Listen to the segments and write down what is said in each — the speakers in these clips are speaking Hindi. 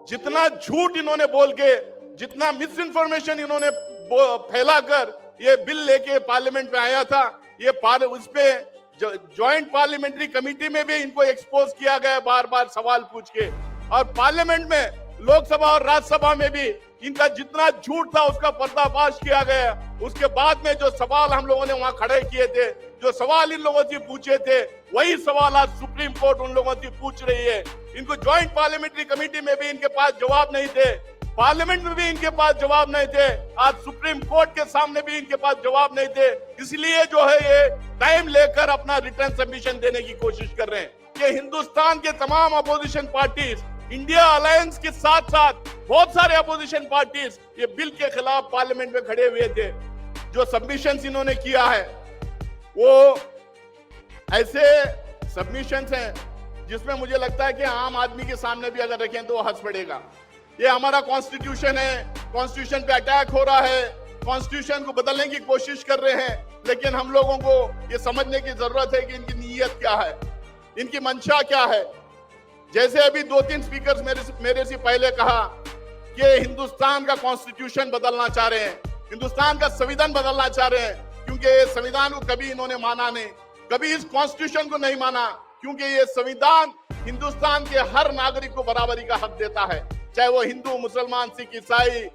जितना झूठ इन्होंने बोल के, जितना मिस इन्फॉर्मेशन इन्होंने फैलाकर ये बिल लेके पार्लियामेंट में आया था, ये उस पे ज्वाइंट पार्लियामेंट्री कमेटी में भी इनको एक्सपोज किया गया बार बार सवाल पूछ के, और पार्लियामेंट में लोकसभा और राज्यसभा में भी इनका जितना झूठ था उसका पर्दाफाश किया गया। उसके बाद में जो सवाल हम लोगों ने वहां खड़े किए थे, जो सवाल इन लोगों से पूछे थे, वही सवाल आज सुप्रीम कोर्ट उन लोगों से पूछ रही है। इनको ज्वाइंट पार्लियामेंट्री कमेटी में भी इनके पास जवाब नहीं थे, पार्लियामेंट में भी इनके पास जवाब नहीं थे, आज सुप्रीम कोर्ट के सामने भी इनके पास जवाब नहीं थे। इसलिए जो है ये टाइम लेकर अपना रिटर्न सबमिशन देने की कोशिश कर रहे हैं। ये हिंदुस्तान के तमाम अपोजिशन पार्टीज, इंडिया अलायंस के साथ साथ बहुत सारे अपोजिशन पार्टीज ये बिल के खिलाफ पार्लियामेंट में खड़े हुए थे। जो सबमिशंस इन्होंने किया है वो ऐसे सबमिशंस हैं जिसमें मुझे लगता है कि आम आदमी के सामने भी अगर रखें तो हंस पड़ेगा। ये हमारा कॉन्स्टिट्यूशन है, कॉन्स्टिट्यूशन पे अटैक हो रहा है, कॉन्स्टिट्यूशन को बदलने की कोशिश कर रहे हैं, लेकिन हम लोगों को ये समझने की जरूरत है कि इनकी नीयत क्या है, इनकी मंशा क्या है। जैसे अभी 2-3 स्पीकर्स मेरे से पहले कहा कि हिंदुस्तान का कॉन्स्टिट्यूशन बदलना चाह रहे हैं, हिंदुस्तान का संविधान बदलना चाह रहे हैं, क्योंकि ये संविधान को कभी इन्होंने माना नहीं, कभी इस कॉन्स्टिट्यूशन को नहीं माना, क्योंकि ये संविधान हिंदुस्तान के हर नागरिक को बराबरी का हक देता है, चाहे वो हिंदू, मुसलमान, सिख, ईसाई,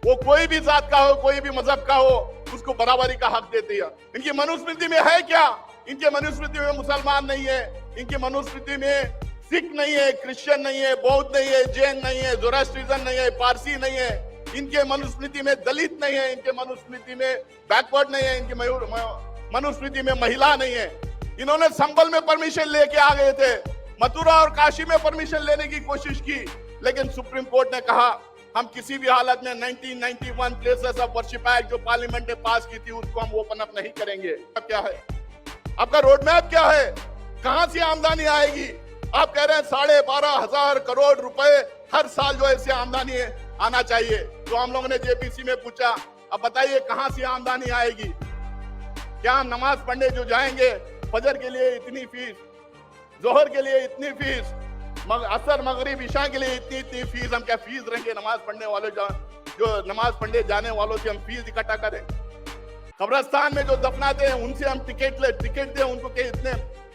वो कोई भी जात का हो, कोई भी मजहब का हो, उसको बराबरी का हक देती है। इनकी मनुस्मृति में है क्या? इनके मनुस्मृति में मुसलमान नहीं है, इनकी मनुस्मृति में सिख नहीं है, क्रिश्चियन नहीं है, बौद्ध नहीं है, जैन नहीं है, जोरास्ट्रियन नहीं है, पारसी नहीं है, इनके मनुस्मृति में दलित नहीं है, इनके मनुस्मृति में बैकवर्ड नहीं है, इनके मनुस्मृति में महिला नहीं है। इन्होंने संभल में परमिशन लेके आ गए थे, मथुरा और काशी में परमिशन लेने की कोशिश की, लेकिन सुप्रीम कोर्ट ने कहा हम किसी भी हालत में 1991 प्लेसेस ऑफ वर्शिप एक्ट जो पार्लियामेंट ने पास की थी उसको हम ओपन अप नहीं करेंगे। अब क्या है आपका रोड मैप, क्या है, कहां से आमदनी आएगी? आप कह रहे हैं 12,500 करोड़ रुपए हर साल जो है आमदनी आना चाहिए। तो हम लोगों ने जेपीसी में पूछा, अब बताइए कहां से आमदनी आएगी? क्या नमाज पढ़ने जो जाएंगे, फजर के लिए इतनी फीस, जोहर के लिए इतनी फीस, असर, मगरिब, इशा के लिए इतनी फीस, हम क्या फीस रहेंगे नमाज पढ़ने वाले जो नमाज पढ़ने जाने वालों से हम फीस इकट्ठा करें? कब्रिस्तान में जो दफनाते हैं उनसे हम टिकट दें उनको कि इतने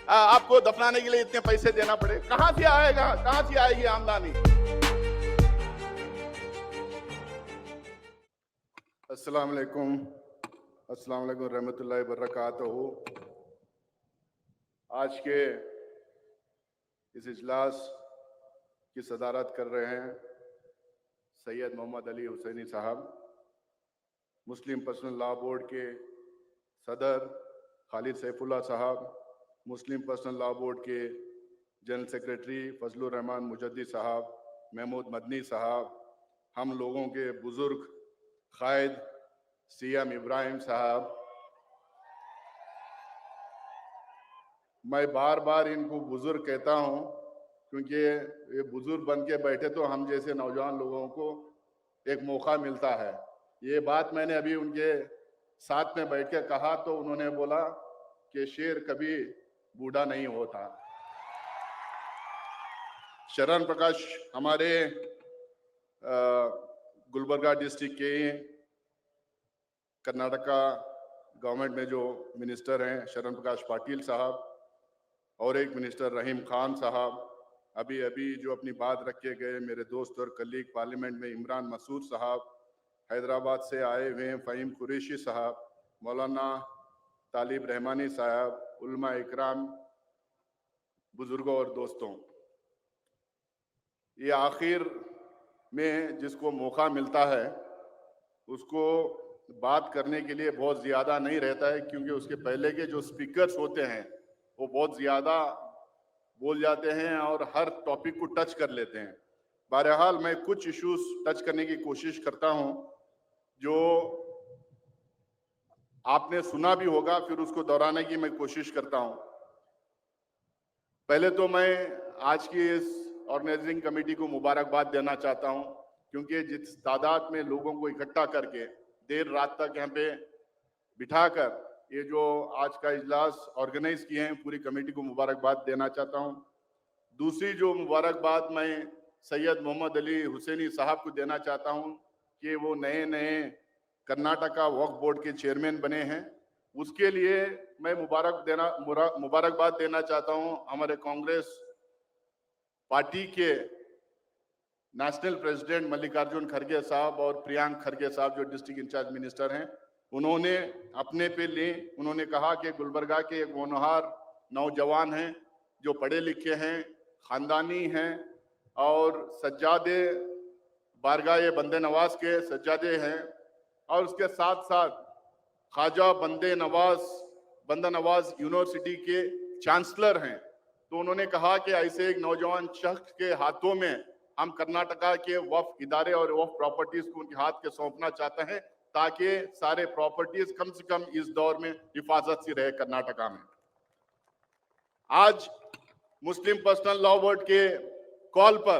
आपको दफनाने के लिए इतने पैसे देना पड़े? कहां से आएगा, कहां से आएगी आमदनी? अस्सलाम वालेकुम रहमतुल्लाहि व बरकातहू। आज के इस इजलास की सदारत कर रहे हैं सैयद मोहम्मद अली हुसैनी साहब, मुस्लिम पर्सनल लॉ बोर्ड के सदर खालिद सैफुल्लाह साहब, मुस्लिम पर्सनल लॉ बोर्ड के जनरल सेक्रेटरी फजलुर रहमान मुजद्दी साहब, महमूद मदनी साहब, हम लोगों के बुजुर्ग कायद सीएम इब्राहिम साहब। मैं बार बार इनको बुजुर्ग कहता हूं क्योंकि ये बुजुर्ग बन के बैठे तो हम जैसे नौजवान लोगों को एक मौका मिलता है। ये बात मैंने अभी उनके साथ में बैठ के कहा तो उन्होंने बोला कि शेर कभी बूढ़ा नहीं होता। शरण प्रकाश हमारे गुलबर्गा डिस्ट्रिक्ट के कर्नाटका गवर्नमेंट में जो मिनिस्टर हैं शरण प्रकाश पाटिल साहब और एक मिनिस्टर रहीम खान साहब, अभी जो अपनी बात रख के गए मेरे दोस्त और कलीग पार्लियामेंट में इमरान मसूद साहब, हैदराबाद से आए हुए हैं फ़हीम कुरैशी साहब, मौलाना तालिब रहमानी साहब, उलमा इकराम, बुजुर्गों और दोस्तों, ये आखिर में जिसको मौका मिलता है उसको बात करने के लिए बहुत ज़्यादा नहीं रहता है, क्योंकि उसके पहले के जो स्पीकर्स होते हैं वो बहुत ज़्यादा बोल जाते हैं और हर टॉपिक को टच कर लेते हैं। बहरहाल मैं कुछ इश्यूज टच करने की कोशिश करता हूं जो आपने सुना भी होगा, फिर उसको दोहराने की मैं कोशिश करता हूं। पहले तो मैं आज की इस ऑर्गेनाइजिंग कमेटी को मुबारकबाद देना चाहता हूं, क्योंकि जिस तादाद में लोगों को इकट्ठा करके देर रात तक यहाँ पे बिठाकर ये जो आज का इजलास ऑर्गेनाइज किए हैं, पूरी कमेटी को मुबारकबाद देना चाहता हूं। दूसरी जो मुबारकबाद मैं सैयद मोहम्मद अली हुसैनी साहब को देना चाहता हूं कि वो नए नए कर्नाटका वक्फ बोर्ड के चेयरमैन बने हैं। उसके लिए मैं मुबारकबाद देना चाहता हूं हमारे कांग्रेस पार्टी के नेशनल प्रेसिडेंट मल्लिकार्जुन खड़गे साहब और प्रियांक खड़गे साहब जो डिस्ट्रिक्ट इंचार्ज मिनिस्टर हैं। उन्होंने अपने पे ले उन्होंने कहा कि गुलबर्गा के एक होनहार नौजवान हैं जो पढ़े लिखे हैं, खानदानी हैं और सज्जादे बारगाह बंदे नवाज के सज्जादे हैं और उसके साथ साथ ख्वाजा बंदा नवाज यूनिवर्सिटी के चांसलर हैं। तो उन्होंने कहा कि ऐसे एक नौजवान शख्स के हाथों में हम कर्नाटका के वक्फ इदारे और वक्फ प्रॉपर्टीज को उनके हाथ के सौंपना चाहते हैं ताकि सारे प्रॉपर्टीज कम से कम इस दौर में हिफाजत से रहे कर्नाटका में। आज मुस्लिम पर्सनल लॉ बोर्ड के कॉल पर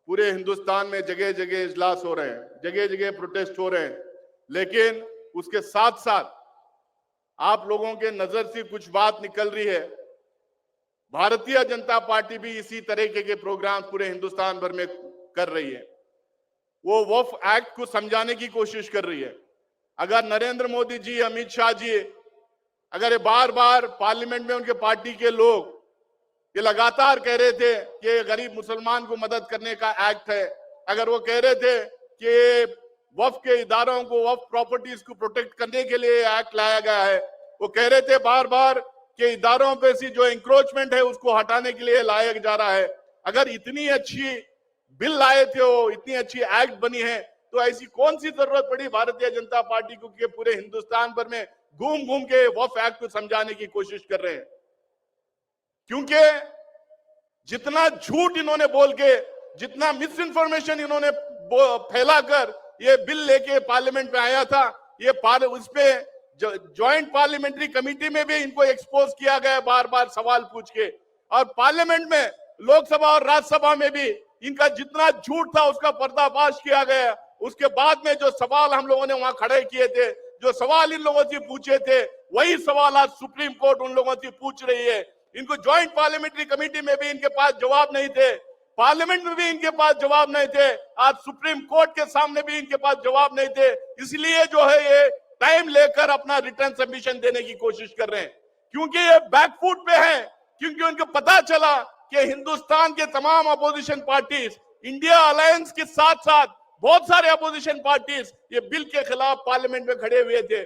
पूरे हिंदुस्तान में जगह जगह इजलास हो रहे हैं, जगह जगह प्रोटेस्ट हो रहे हैं, लेकिन उसके साथ साथ आप लोगों के नजर से कुछ बात निकल रही है। भारतीय जनता पार्टी भी इसी तरीके के प्रोग्राम पूरे हिंदुस्तान भर में कर रही है। वो वक्फ एक्ट को समझाने की कोशिश कर रही है। अगर नरेंद्र मोदी जी, अमित शाह जी अगर बार बार पार्लियामेंट में उनके पार्टी के लोग ये लगातार कह रहे थे कि गरीब मुसलमान को मदद करने का एक्ट है, अगर वो कह रहे थे कि वक्फ के इदारों को, वक्फ प्रॉपर्टीज को प्रोटेक्ट करने के लिए एक्ट लाया गया है, वो कह रहे थे बार बार कि इदारों पे से जो इंक्रोचमेंट है उसको हटाने के लिए लाया जा रहा है। अगर इतनी अच्छी बिल लाए थे, वो इतनी अच्छी एक्ट बनी है, तो ऐसी कौन सी जरूरत पड़ी भारतीय जनता पार्टी को कि पूरे हिंदुस्तान भर में घूम घूम के वक्फ एक्ट को समझाने की कोशिश कर रहे हैं? क्योंकि जितना झूठ इन्होंने बोल के, जितना मिस इन्फॉर्मेशन इन्होंने फैलाकर ये बिल लेके पार्लियामेंट में आया था, ये उस पे ज्वाइंट पार्लियामेंट्री कमेटी में भी इनको एक्सपोज किया गया बार बार सवाल पूछ के, और पार्लियामेंट में, लोकसभा और राज्यसभा में भी इनका जितना झूठ था उसका पर्दाफाश किया गया। उसके बाद में जो सवाल हम लोगों ने वहां खड़े किए थे, जो सवाल इन लोगों से पूछे थे, वही सवाल आज सुप्रीम कोर्ट उन लोगों से पूछ रही है। इनको ज्वाइंट पार्लियामेंट्री कमेटी में भी इनके पास जवाब नहीं थे, पार्लियामेंट में भी इनके पास जवाब नहीं थे, आज सुप्रीम कोर्ट के सामने भी इनके पास जवाब नहीं थे। इसलिए जो है ये टाइम लेकर अपना रिटर्न सबमिशन देने की कोशिश कर रहे हैं, क्योंकि ये बैकफुट पे है, क्योंकि उनको पता चला कि हिंदुस्तान के तमाम अपोजिशन पार्टीज, इंडिया अलायंस के साथ साथ बहुत सारे अपोजिशन पार्टीज ये बिल के खिलाफ पार्लियामेंट में खड़े हुए थे।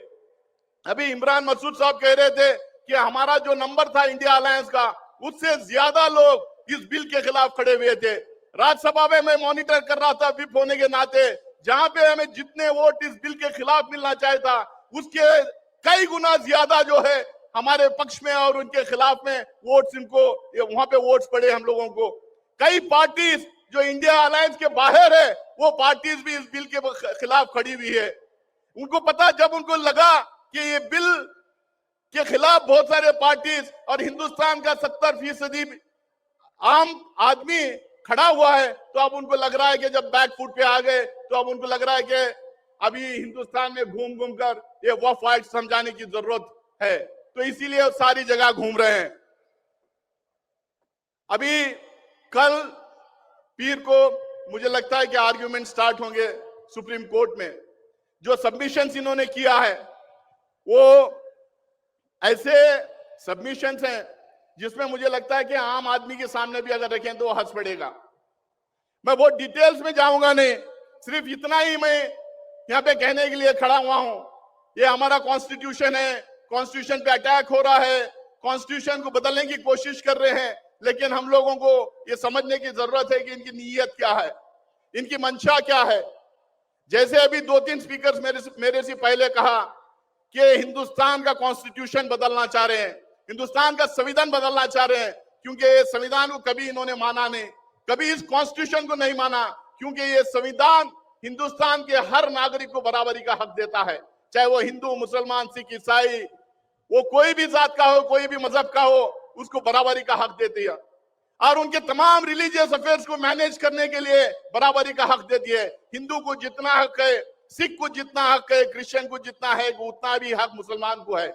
अभी इमरान मसूद साहब कह रहे थे कि हमारा जो नंबर था इंडिया अलायंस का, उससे ज्यादा लोग इस बिल के खिलाफ खड़े हुए थे। राज्यसभा में मैं मॉनिटर कर रहा था विप होने के नाते, जहां पे हमें जितने वोट इस बिल के खिलाफ मिलना चाहिए था, उसके कई गुना ज्यादा जो है हमारे पक्ष में और उनके खिलाफ में वोट्स, इनको वहां पे वोट्स पड़े हम लोगों को। कई पार्टीज जो इंडिया अलायंस के बाहर है, वो पार्टीज भी इस बिल के खिलाफ खड़ी हुई है। उनको पता, जब उनको लगा कि ये बिल के खिलाफ बहुत सारे पार्टीज और हिंदुस्तान का 70% आम आदमी खड़ा हुआ है, तो अब उनको लग रहा है कि जब बैक फुट पे आ गए, तो अब उनको लग रहा है कि अभी हिंदुस्तान में घूम घूम कर ये वक्फ एक्ट समझाने की जरूरत है, तो इसीलिए वो सारी जगह घूम रहे हैं। अभी कल पीर को मुझे लगता है कि आर्ग्यूमेंट स्टार्ट होंगे सुप्रीम कोर्ट में। जो सबमिशंस इन्होंने किया है वो ऐसे सबमिशंस हैं जिसमें मुझे लगता है कि आम आदमी के सामने भी अगर रखें तो हंस पड़ेगा। मैं बहुत डिटेल्स में जाऊंगा नहीं, सिर्फ इतना ही मैं यहां पे कहने के लिए खड़ा हुआ हूं, ये हमारा कॉन्स्टिट्यूशन है, कॉन्स्टिट्यूशन पे अटैक हो रहा है, कॉन्स्टिट्यूशन को बदलने की कोशिश कर रहे हैं, लेकिन हम लोगों को ये समझने की जरूरत है कि इनकी नीयत क्या है, इनकी मंशा क्या है। जैसे अभी 2-3 स्पीकर्स मेरे से पहले कहा कि हिंदुस्तान का कॉन्स्टिट्यूशन बदलना चाह रहे हैं, हिंदुस्तान का संविधान बदलना चाह रहे हैं, क्योंकि संविधान को कभी इन्होंने माना नहीं, कभी इस कॉन्स्टिट्यूशन को नहीं माना, क्योंकि ये संविधान हिंदुस्तान के हर नागरिक को बराबरी का हक देता है, चाहे वो हिंदू, मुसलमान, सिख, ईसाई, वो कोई भी जात का हो, कोई भी मजहब का हो, उसको बराबरी का हक देती है, और उनके तमाम रिलीजियस अफेयर्स को मैनेज करने के लिए बराबरी का हक देती है। हिंदू को जितना हक है, सिख को जितना हक है, क्रिश्चियन को जितना है, उतना भी हक मुसलमान को है।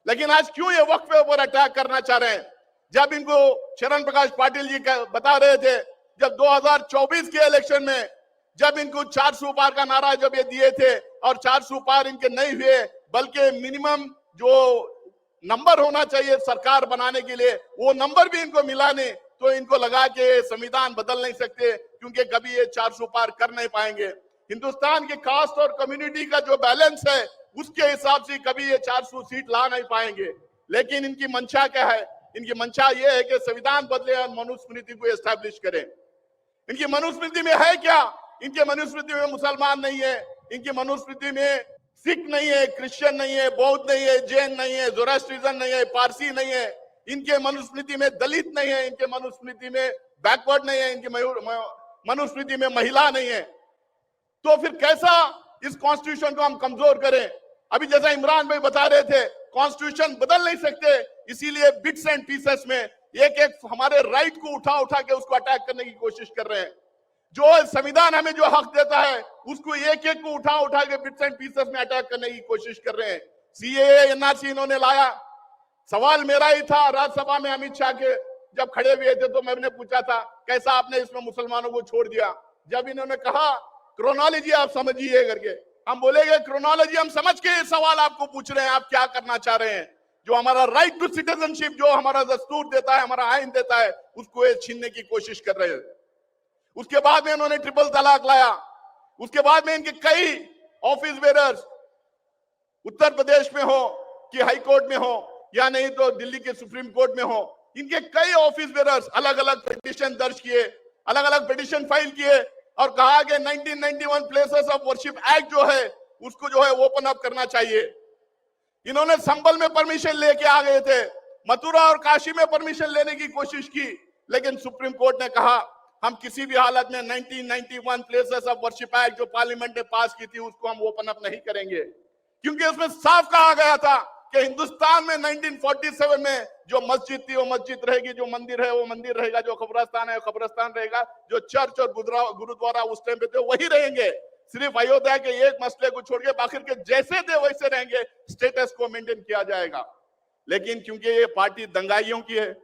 लेकिन आज क्यों ये वक्फ के ऊपर अटैक करना चाह रहे हैं? जब इनको शरण प्रकाश पाटिल जी बता रहे थे जब 2024 के इलेक्शन में जब इनको 400 पार का नारा जब ये दिए थे और 400 पार इनके नहीं हुए, बल्कि मिनिमम जो नंबर होना चाहिए सरकार बनाने के लिए वो नंबर भी इनको मिला नहीं, तो इनको लगा कि संविधान बदल नहीं सकते क्योंकि कभी ये 400 पार कर नहीं पाएंगे। हिंदुस्तान के कास्ट और कम्युनिटी का जो बैलेंस है उसके हिसाब से कभी ये 400 सीट ला नहीं पाएंगे। लेकिन इनकी मंशा क्या है? इनकी मंशा ये है कि संविधान बदले और मनुस्मृति को एस्टैब्लिश करें। इनकी मनुस्मृति में है क्या? इनके मनुस्मृति में मुसलमान नहीं है, इनकी मनुस्मृति में सिख नहीं है, क्रिश्चियन नहीं है, बौद्ध नहीं है, जैन नहीं है, जोरास्ट्रियन नहीं है, पारसी नहीं है, इनके मनुस्मृति में दलित नहीं है, इनके मनुस्मृति में बैकवर्ड नहीं है, इनकी मनुस्मृति में महिला नहीं है। तो फिर कैसा इस कॉन्स्टिट्यूशन को हम कमजोर करें? अभी जैसा इमरान भाई बता रहे थे, कॉन्स्टिट्यूशन बदल नहीं सकते, इसीलिए बिट्स एंड पीसेस में एक एक हमारे राइट को उठा उठा के उसको अटैक करने की कोशिश कर रहे हैं। जो संविधान हमें जो हक देता है उसको एक एक को उठा उठा के बिट्स एंड पीसेस में अटैक करने की कोशिश कर रहे हैं। सीएए एनआरसी इन्होंने लाया, सवाल मेरा ही था राज्यसभा में अमित शाह के जब खड़े हुए थे तो मैंने पूछा था कैसा आपने इसमें मुसलमानों को छोड़ दिया। जब इन्होंने कहा क्रोनोलॉजी आप समझिए करके, हम बोलेंगे क्रोनोलॉजी हम समझ के सवाल आपको पूछ रहे हैं, आप क्या करना चाह रहे हैं? जो हमारा राइट टू सिटीजनशिप जो हमारा दस्तूर देता है, हमारा आइन देता है, उसको ये छीनने की कोशिश कर रहे हैं। उसके बाद में इन्होंने ट्रिपल तलाक लाया। उसके बाद में इनके कई ऑफिस बेरर्स उत्तर प्रदेश में हो कि हाई कोर्ट में हो या नहीं तो दिल्ली के सुप्रीम कोर्ट में हो, इनके कई ऑफिस बेरर्स अलग अलग पिटीशन दर्ज किए, अलग अलग पिटीशन फाइल किए और कहा कि 1991 प्लेसेस ऑफ वर्शिप एक्ट जो है उसको जो है ओपन अप करना चाहिए। इन्होंने संभल में परमिशन लेके आ गए थे, मथुरा और काशी में परमिशन लेने की कोशिश की, लेकिन सुप्रीम कोर्ट ने कहा हम किसी भी हालत में 1991 प्लेसेस ऑफ वर्शिप एक्ट जो पार्लियामेंट ने पास की थी उसको हम ओपन अप नहीं करेंगे, क्योंकि उसमें साफ कहा गया था कि हिंदुस्तान में 1947 में जो मस्जिद थी वो मस्जिद रहेगी, जो मंदिर है वो मंदिर रहेगा, जो कब्रिस्तान है वो कब्रिस्तान रहेगा, जो चर्च और गुरुद्वारा उस टाइम पे थे वही रहेंगे। सिर्फ अयोध्या के एक मसले को छोड़ के बाकी के जैसे थे वैसे रहेंगे, स्टेटस को मेंटेन किया जाएगा। लेकिन क्योंकि ये पार्टी दंगाइयों की है,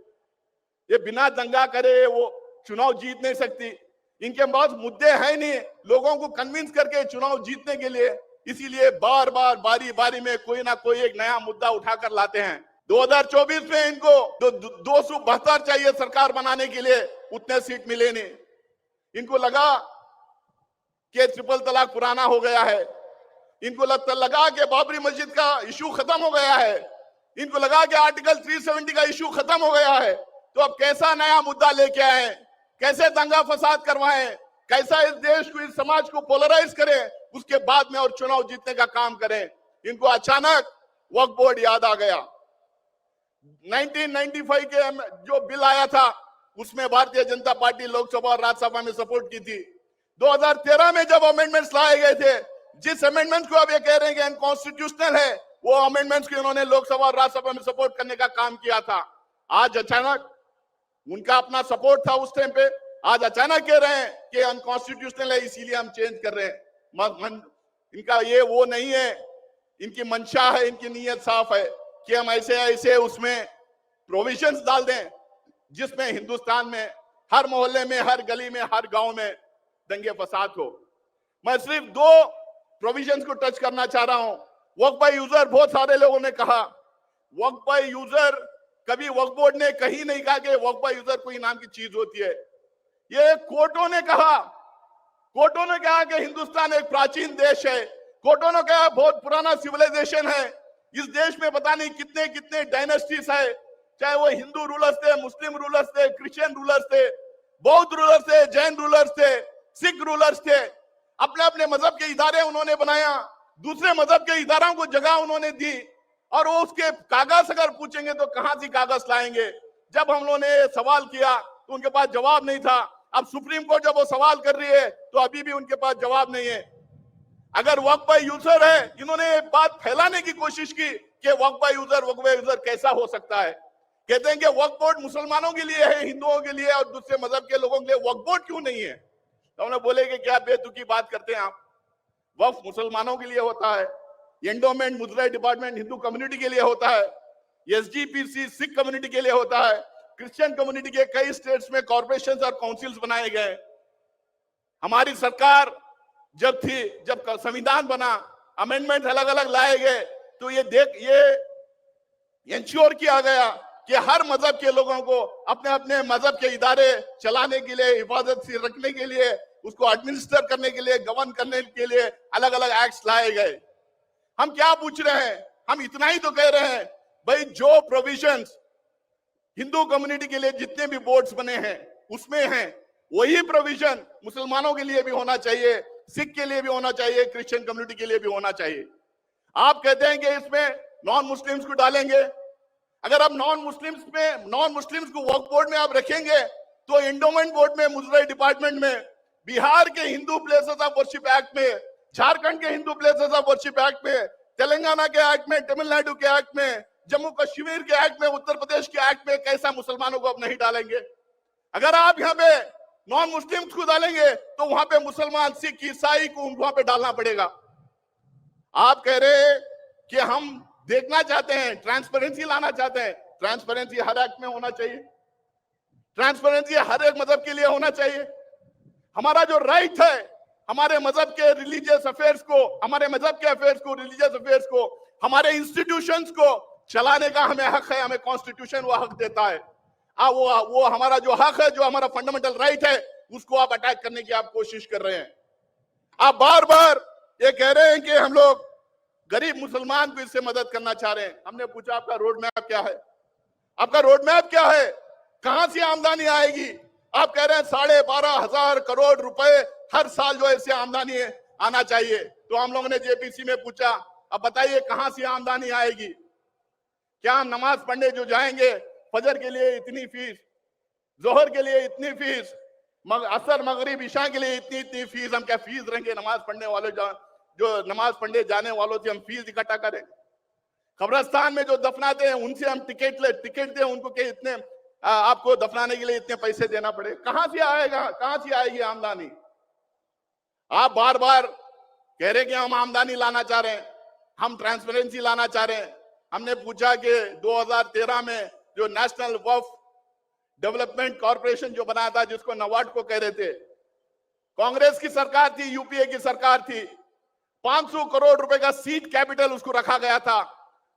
ये बिना दंगा करे वो चुनाव जीत नहीं सकती, इनके पास मुद्दे हैं नहीं लोगों को कन्विंस करके चुनाव जीतने के लिए, इसीलिए बार बार बारी बारी में कोई ना कोई एक नया मुद्दा उठाकर लाते हैं। 2024 में इनको 272 चाहिए सरकार बनाने के लिए, उतने सीट मिले नहीं। इनको लगा कि ट्रिपल तलाक पुराना हो गया है, इनको लगा कि बाबरी मस्जिद का इशू खत्म हो गया है, इनको लगा कि आर्टिकल 370 का इशू खत्म हो गया है, तो अब कैसा नया मुद्दा लेके आए, कैसे दंगा फसाद करवाएं, कैसा इस देश को इस समाज को पोलराइज करें, उसके बाद में और चुनाव जीतने का काम करें। इनको अचानक वक्फ बोर्ड याद आ गया। 1995 के जो बिल आया था उसमें भारतीय जनता पार्टी लोकसभा और राज्यसभा में सपोर्ट की थी। 2013 में जब अमेंडमेंट्स लाए गए थे, जिस अमेंडमेंट्स को अब ये कह रहे हैं कि अनकॉन्स्टिट्यूशनल है, वो अमेंडमेंट्स को इन्होंने लोकसभा और राज्यसभा में सपोर्ट करने का काम किया था। आज अचानक उनका अपना सपोर्ट था उस टाइम पे, आज अचानक कह रहे हैं कि अनकॉन्स्टिट्यूशनल है इसीलिए हम चेंज कर रहे हैं। इनका ये वो नहीं है, इनकी मंशा है, इनकी नीयत साफ है कि हम ऐसे ऐसे उसमें प्रोविजंस डाल दें जिसमें हिंदुस्तान में हर मोहल्ले में, हर गली में, हर गांव में दंगे फसाद हो। मैं सिर्फ 2 प्रोविजंस को टच करना चाह रहा हूं। वक्फ बाय यूजर, बहुत सारे लोगों ने कहा वक्फ बाय यूजर, कभी वक्फ बोर्ड ने कहीं नहीं कहा कि वक्फ बाय यूजर कोई नाम की चीज होती है। ये कोर्टों ने कहा कि हिंदुस्तान एक प्राचीन देश है, कोर्टों ने कहा बहुत पुराना सिविलाइजेशन है, इस देश में पता नहीं कितने कितने डायनेस्टीज है, चाहे वो हिंदू रूलर्स थे, मुस्लिम रूलर्स थे, क्रिश्चियन रूलर्स थे, बौद्ध रूलर्स थे, जैन रूलर्स थे, सिख रूलर्स थे। अपने अपने मजहब के इदारे उन्होंने बनाया, दूसरे मजहब के इदारों को जगह उन्होंने दी, और वो उसके कागज अगर पूछेंगे तो कहां से कागज लाएंगे। जब हम लोगों ने सवाल किया तो उनके पास जवाब नहीं था। अब सुप्रीम कोर्ट जब वो सवाल कर रही है तो अभी भी उनके पास जवाब नहीं है। अगर वक्फ बाय यूजर है, इन्होंने बात फैलाने की कोशिश की कि वक्फ बाय यूजर कैसा हो सकता है। कहते हैं कि वक्फ बोर्ड मुसलमानों के लिए है, हिंदुओं के लिए और दूसरे मजहब के लोगों के लिए वक्फ बोर्ड क्यों नहीं है? तो हमने बोले कि क्या बेतुकी बात करते हैं आप, वक्फ मुसलमानों के लिए होता है, एंडोमेंट मुद्रा डिपार्टमेंट हिंदू कम्युनिटी के लिए होता है, एसजीपीसी सिख कम्युनिटी के लिए होता है, क्रिश्चियन कम्युनिटी के कई स्टेट्स में कॉर्पोरेशंस और काउंसिल्स बनाए गए। हमारी सरकार जब थी, जब संविधान बना, अमेंडमेंट अलग अलग लाए गए, तो ये इंश्योर किया गया कि हर मजहब के लोगों को अपने अपने मजहब के इदारे चलाने के लिए, हिफाजत से रखने के लिए, उसको एडमिनिस्टर करने के लिए, गवर्न करने के लिए अलग अलग एक्ट्स लाए गए। हम क्या पूछ रहे हैं? हम इतना ही तो कह रहे हैं भाई, जो प्रोविजंस हिंदू कम्युनिटी के लिए जितने भी बोर्ड्स बने हैं उसमें हैं, वही प्रोविजन मुसलमानों के लिए भी होना चाहिए, सिख के लिए भी होना चाहिए, क्रिश्चियन कम्युनिटी के लिए भी होना चाहिए। आप कहते हैं कि इसमें नॉन मुस्लिम्स को डालेंगे। अगर आप नॉन मुस्लिम्स को वक्फ बोर्ड में आप रखेंगे, तो एंडोमेंट बोर्ड में, मुजराई डिपार्टमेंट में, बिहार के Hindu places of worship act में, झारखंड के Hindu places of worship act में, तेलंगाना के एक्ट में, तमिलनाडु के एक्ट में, जम्मू कश्मीर के एक्ट में, उत्तर प्रदेश के एक्ट में, कैसा मुसलमानों को अब नहीं डालेंगे? अगर आप यहाँ पे नॉन मुस्लिम्स को डालेंगे तो वहां पे मुसलमान, सिख, ईसाई को वहां पे डालना पड़ेगा। आप कह रहे हैं कि हम देखना चाहते हैं, ट्रांसपेरेंसी लाना चाहते हैं। ट्रांसपेरेंसी हर एक्ट में होना चाहिए, ट्रांसपेरेंसी हर एक मजहब के लिए होना चाहिए। हमारा जो राइट है, हमारे मजहब के रिलीजियस अफेयर्स को, हमारे मजहब के अफेयर्स को, रिलीजियस अफेयर्स को, हमारे इंस्टीट्यूशंस को चलाने का हमें हक है, हमें कॉन्स्टिट्यूशन वो हक देता है। वो हमारा जो हक है, जो हमारा फंडामेंटल राइट है, उसको आप अटैक करने की आप कोशिश कर रहे हैं। आप बार बार ये कह रहे हैं कि हम लोग गरीब मुसलमान को इससे मदद करना चाह रहे हैं। हमने पूछा आपका रोड मैप क्या है? आपका रोड मैप क्या है? कहां से आमदनी आएगी? आप कह रहे हैं 12,500 करोड़ रुपए हर साल जो है इससे आमदनी आना चाहिए। तो हम लोगों ने जेपीसी में पूछा, अब बताइए कहां से आमदनी आएगी? क्या हम नमाज पढ़ने जो जाएंगे, फजर के लिए इतनी फीस, जोहर के लिए इतनी फीस, असर, मगरिब, इशा के लिए इतनी फीस, हम क्या फीस रहेंगे नमाज पढ़ने वाले, जो नमाज पढ़ने जाने वालों से हम फीस इकट्ठा करें? कब्रिस्तान में जो दफनाते हैं उनसे हम टिकट दें उनको कि इतने आपको दफनाने के लिए इतने पैसे देना पड़े? कहां से आएगा, कहां से आएगी आमदनी? आप बार बार कह रहे कि हम आमदनी लाना चाह रहे हैं, हम ट्रांसपेरेंसी लाना चाह रहे हैं। हमने पूछा कि 2013 में जो नेशनल वक्फ डेवलपमेंट कॉर्पोरेशन जो बनाया था, जिसको नवाड को कह रहे थे, कांग्रेस की सरकार थी, यूपीए की सरकार थी, 500 करोड़ रुपए का सीड कैपिटल उसको रखा गया था।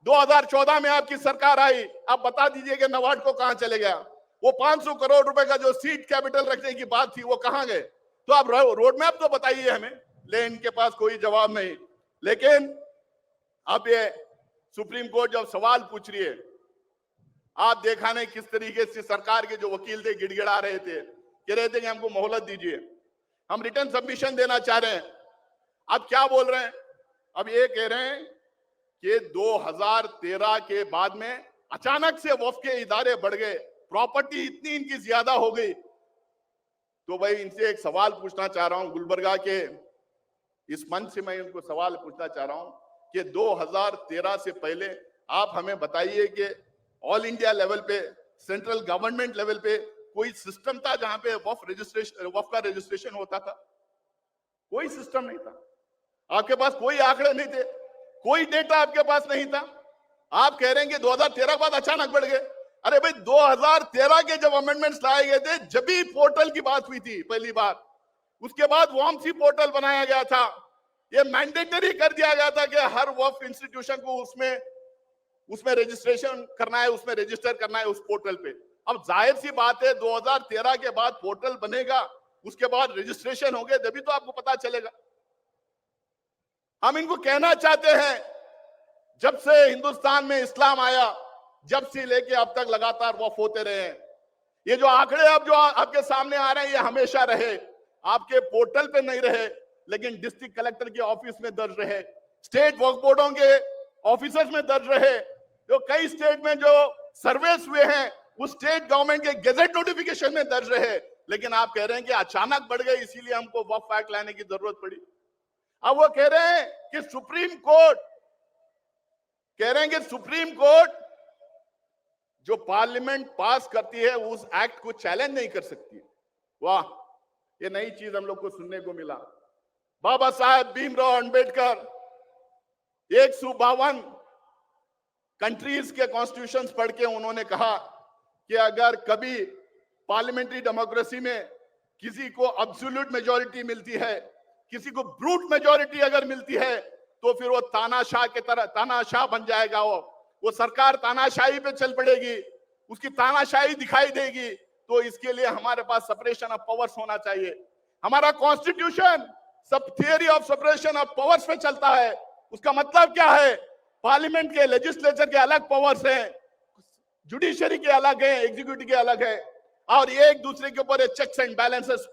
2014 में आपकी सरकार आई, आप बता दीजिए कि नवाड को कहां चले गया? वो 500 करोड़ रुपए का जो सीड कैपिटल रखने की बात थी, वो कहां गए? तो आप रोड मैप तो बताइए हमें। ले इनके पास कोई जवाब नहीं। लेकिन अब ये सुप्रीम कोर्ट जब सवाल पूछ रही है, आप देखा नहीं किस तरीके से सरकार के जो वकील थे गिड़गिड़ा रहे थे, कह रहे थे कि हमको मोहलत दीजिए, हम रिटर्न सबमिशन देना चाह रहे हैं। अब क्या बोल रहे हैं? अब ये कह रहे हैं कि 2013 के बाद में अचानक से वक्फ के इदारे बढ़ गए, प्रॉपर्टी इतनी इनकी ज्यादा हो गई। तो भाई इनसे एक सवाल पूछना चाह रहा हूं, गुलबर्गा के इस मंच से मैं उनको सवाल पूछना चाह रहा हूं कि 2013 से पहले आप हमें बताइए कि ऑल इंडिया लेवल पे, सेंट्रल गवर्नमेंट लेवल पे कोई सिस्टम था जहां पे वक्फ का रजिस्ट्रेशन होता था? कोई सिस्टम नहीं था। आपके पास कोई आंकड़े नहीं थे, कोई डेटा आपके पास नहीं था। आप कह रहे हैं कि 2013 के बाद अचानक बढ़ गए। अरे भाई 2013 के जब अमेंडमेंट्स लाए गए थे, जब भी पोर्टल की बात हुई थी पहली बार, उसके बाद वामसी पोर्टल बनाया गया था। ये मैंडेटरी कर दिया गया था कि हर वक्फ इंस्टीट्यूशन को उसमें रजिस्ट्रेशन करना है, उसमें रजिस्टर करना है उस पोर्टल पे। अब जाहिर सी बात है 2013 के बाद पोर्टल बनेगा, उसके बाद रजिस्ट्रेशन होंगे, तभी तो आपको पता चलेगा। हम इनको कहना चाहते हैं, जब से हिंदुस्तान में इस्लाम आया, जब से लेके अब तक लगातार वक्फ होते रहे हैं। ये जो आंकड़े अब जो आपके सामने आ रहे हैं, ये हमेशा रहे, आपके पोर्टल पे नहीं रहे, लेकिन डिस्ट्रिक्ट कलेक्टर के ऑफिस में दर्ज रहे, स्टेट वक्फ बोर्डों के ऑफिसर्स में दर्ज रहे। जो कई स्टेट में जो सर्वेस हुए हैं, उस स्टेट गवर्नमेंट के गेजेट नोटिफिकेशन में दर्ज रहे। लेकिन आप कह रहे हैं कि अचानक बढ़ गए, इसीलिए हमको वक्फ एक्ट लाने की जरूरत पड़ी। अब वो कह रहे हैं कि सुप्रीम कोर्ट जो पार्लियामेंट पास करती है उस एक्ट को चैलेंज नहीं कर सकती। वाह, ये नई चीज हम लोग को सुनने को मिला। बाबा साहेब भीमराव अंबेडकर 152 कंट्रीज के कॉन्स्टिट्यूशंस पढ़ के उन्होंने कहा कि अगर कभी पार्लियामेंट्री डेमोक्रेसी में किसी को अब्सोल्यूट मेजॉरिटी मिलती है, किसी को ब्रूट मेजॉरिटी अगर मिलती है, तो फिर वो तानाशाह के तरह तानाशाह बन जाएगा। वो सरकार तानाशाही पे चल पड़ेगी, उसकी तानाशाही दिखाई देगी। तो इसके लिए हमारे पास सेपरेशन ऑफ पावर्स होना चाहिए। हमारा कॉन्स्टिट्यूशन सब theory of separation of powers पे चलता है। उसका मतलब क्या है? पार्लियामेंट के, लेजिस्लेचर के अलग पावर्स हैं, जुडिशरी के अलग है, एग्जीक्यूटिव के अलग है, और ये एक दूसरे के ऊपर चेक्स एंड बैलेंसेस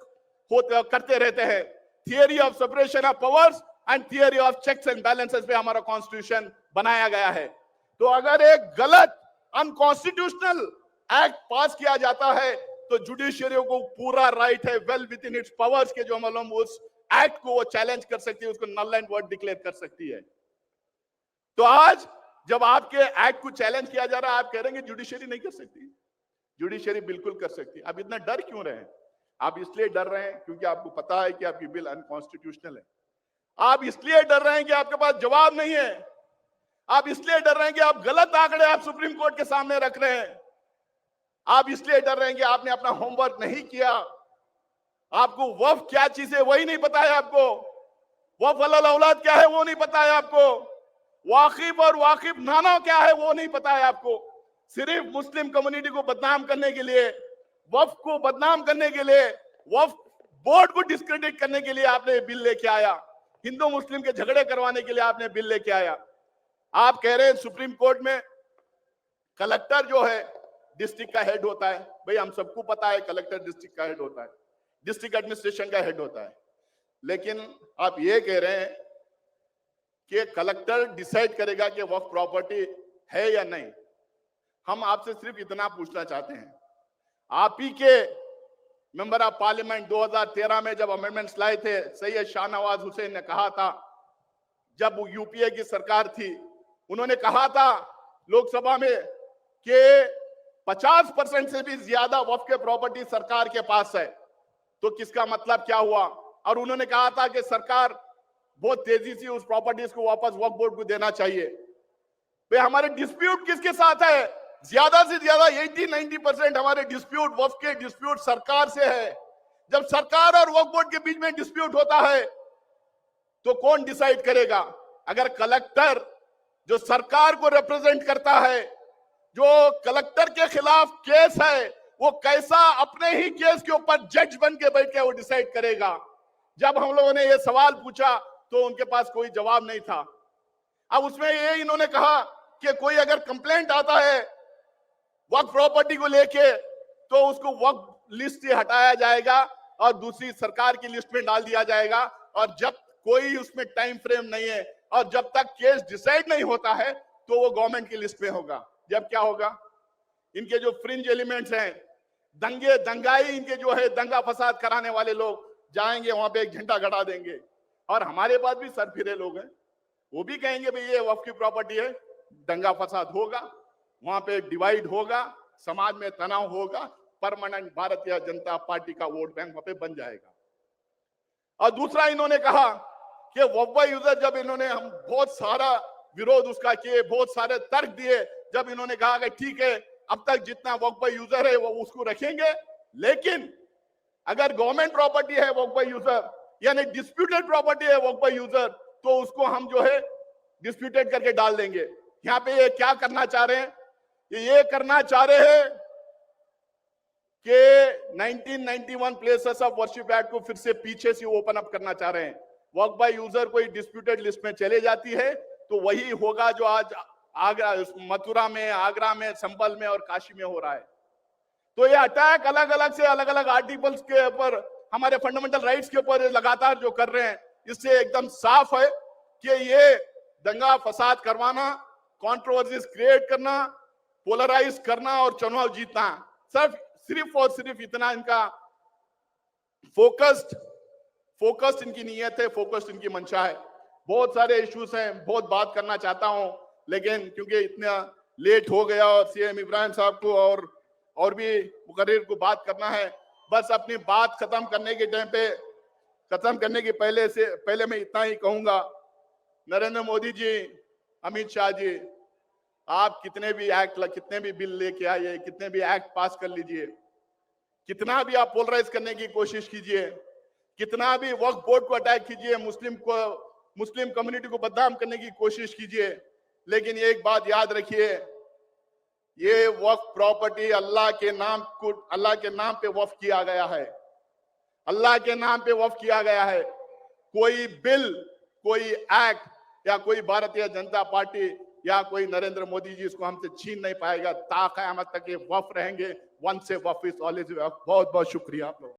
होते करते रहते हैं। Theory of separation of powers and theory of checks and balances पे हमारा कॉन्स्टिट्यूशन बनाया गया है। तो अगर एक गलत अनकॉन्स्टिट्यूशनल एक्ट पास किया जाता है तो जुडिशरी को पूरा राइट है, well with in its powers के, जो मतलब उस एक्ट को वो चैलेंज कर सकती है, उसको नल एंड वॉइड डिक्लेयर कर सकती है। तो आज जब आपके एक्ट को चैलेंज किया जा रहा है, आप कह रहे हैं जुडिशरी नहीं कर सकती। जुडिशरी बिल्कुल कर सकती है। आप इतना डर क्यों रहे हैं? आप इसलिए डर रहे हैं क्योंकि आपको पता है कि आपकी बिल अनकॉन्स्टिट्यूशनल है। आप इसलिए डर रहे हैं कि आपके पास जवाब नहीं है। आप इसलिए डर रहे हैं कि आप गलत आंकड़े आप सुप्रीम कोर्ट के सामने रख रहे हैं। आप इसलिए डर रहे हैं कि आपने अपना होमवर्क नहीं किया। आपको वफ क्या चीज है वही नहीं पता है आपको। वफ अलल औलाद क्या है वो नहीं पता है आपको। वाकिफ और वाकिफ नाना क्या है वो नहीं पता है आपको। सिर्फ मुस्लिम कम्युनिटी को बदनाम करने के लिए, वफ को बदनाम करने के लिए, वफ बोर्ड को डिस्क्रेडिट करने के लिए आपने बिल लेके आया। हिंदू मुस्लिम के झगड़े करवाने के लिए आपने बिल लेके आया। आप कह रहे हैं सुप्रीम कोर्ट में कलेक्टर जो है डिस्ट्रिक्ट का हेड होता है। भाई हम सबको पता है कलेक्टर डिस्ट्रिक्ट का हेड होता है, डिस्ट्रिक्ट एडमिनिस्ट्रेशन का हेड होता है। लेकिन आप ये कह रहे हैं कि कलेक्टर डिसाइड करेगा कि वक्फ प्रॉपर्टी है या नहीं। हम आपसे सिर्फ इतना पूछना चाहते हैं, आप ही के मेंबर ऑफ पार्लियामेंट 2013 में जब अमेंडमेंट्स लाए थे, सैयद शाहनवाज हुसैन ने कहा था, जब यूपीए की सरकार थी, उन्होंने कहा था लोकसभा में कि 50% से भी ज्यादा वक्फ के प्रॉपर्टी सरकार के पास है। तो किसका मतलब क्या हुआ? और उन्होंने कहा था कि सरकार बहुत तेजी से उस प्रॉपर्टीज को वापस वक्फ बोर्ड को देना चाहिए। भाई हमारे डिस्प्यूट किसके साथ है? ज्यादा से ज्यादा 80-90% हमारे डिस्प्यूट, वक्फ के डिस्प्यूट सरकार से है। जब सरकार और वक्फ बोर्ड के बीच में डिस्प्यूट होता है तो कौन डिसाइड करेगा? अगर कलेक्टर जो सरकार को रिप्रेजेंट करता है, जो कलेक्टर के खिलाफ केस है, वो कैसा अपने ही केस के ऊपर जज बन के बैठ के वो डिसाइड करेगा? जब हम लोगों ने ये सवाल पूछा तो उनके पास कोई जवाब नहीं था। अब उसमें ये इन्होंने कहा कि कोई अगर कंप्लेंट आता है वक्फ प्रॉपर्टी को लेके तो उसको वक्फ लिस्ट से हटाया जाएगा और दूसरी सरकार की लिस्ट में डाल दिया जाएगा। और जब कोई उसमें टाइम फ्रेम नहीं है और जब तक केस डिसाइड नहीं होता है तो वो गवर्नमेंट की लिस्ट में होगा। जब क्या होगा? इनके जो फ्रिंज एलिमेंट्स हैं, दंगे दंगाई, इनके जो है दंगा फसाद कराने वाले लोग जाएंगे वहां पे एक झंडा गड़ा देंगे। और हमारे पास भी सरफिरे लोग हैं, वो भी कहेंगे भाई ये वक्फ की प्रॉपर्टी है, दंगा फसाद होगा, वहां पे डिवाइड होगा, समाज में तनाव होगा, परमानेंट भारतीय जनता पार्टी का वोट बैंक वहां पे बन जाएगा। और दूसरा इन्होंने कहा कि वक्फ यूजर, जब इन्होंने हम बहुत सारा विरोध उसका किए, बहुत सारे तर्क दिए, जब इन्होंने कहा कि ठीक है अब तक जितना वक्फ यूजर है वो उसको रखेंगे, लेकिन अगर गवर्नमेंट प्रॉपर्टी है वक्फ यूजर यानी डिस्प्यूटेड प्रॉपर्टी है वक्फ यूजर, तो उसको हम जो है डिस्प्यूटेड करके डाल देंगे। यहाँ पे ये क्या करना चाह रहे हैं? ये करना चाह रहे हैं कि 1991 प्लेसेस ऑफ वर्शिप एक्ट को फिर से पीछे से ओपन अप करना चाह रहे हैं। वक्फ यूजर कोई डिस्प्यूटेड लिस्ट में चले जाती है तो वही होगा जो आज आगरा, मथुरा में, आगरा में, संभल में और काशी में हो रहा है। तो ये अटैक अलग अलग से अलग अलग आर्टिकल्स के ऊपर, हमारे फंडामेंटल राइट्स के ऊपर लगातार जो कर रहे हैं, इससे एकदम साफ है कि ये दंगा फसाद करवाना, कंट्रोवर्सीज क्रिएट करना, पोलराइज करना और चुनाव जीतना, सिर्फ और सिर्फ इतना इनका फोकस्ड इनकी नीयत है, फोकस्ड इनकी मंशा है। बहुत सारे इश्यूज हैं, बहुत बात करना चाहता हूं, लेकिन क्योंकि इतना लेट हो गया और सीएम इब्राहिम साहब को और भी मुकर्रिर को बात करना है, बस अपनी बात खत्म करने के टाइम पे, खत्म करने के पहले मैं इतना ही कहूंगा, नरेंद्र मोदी जी, अमित शाह जी, आप कितने भी बिल लेके आइए, कितने भी एक्ट पास कर लीजिए, कितना भी आप पोलराइज करने की कोशिश कीजिए, कितना भी वक्फ बोर्ड को अटैक कीजिए, मुस्लिम कम्युनिटी को बदनाम करने की कोशिश कीजिए, लेकिन एक बात याद रखिए, ये वक्फ प्रॉपर्टी अल्लाह के नाम पे वक्फ किया गया है। अल्लाह के नाम पे वक्फ किया गया है। कोई बिल, कोई एक्ट या कोई भारतीय जनता पार्टी या कोई नरेंद्र मोदी जी इसको हमसे छीन नहीं पाएगा। ता क़यामत तक ये वक्फ रहेंगे। वन से वक्फ इज ऑलवेज वक्फ। बहुत बहुत शुक्रिया आप लोगों।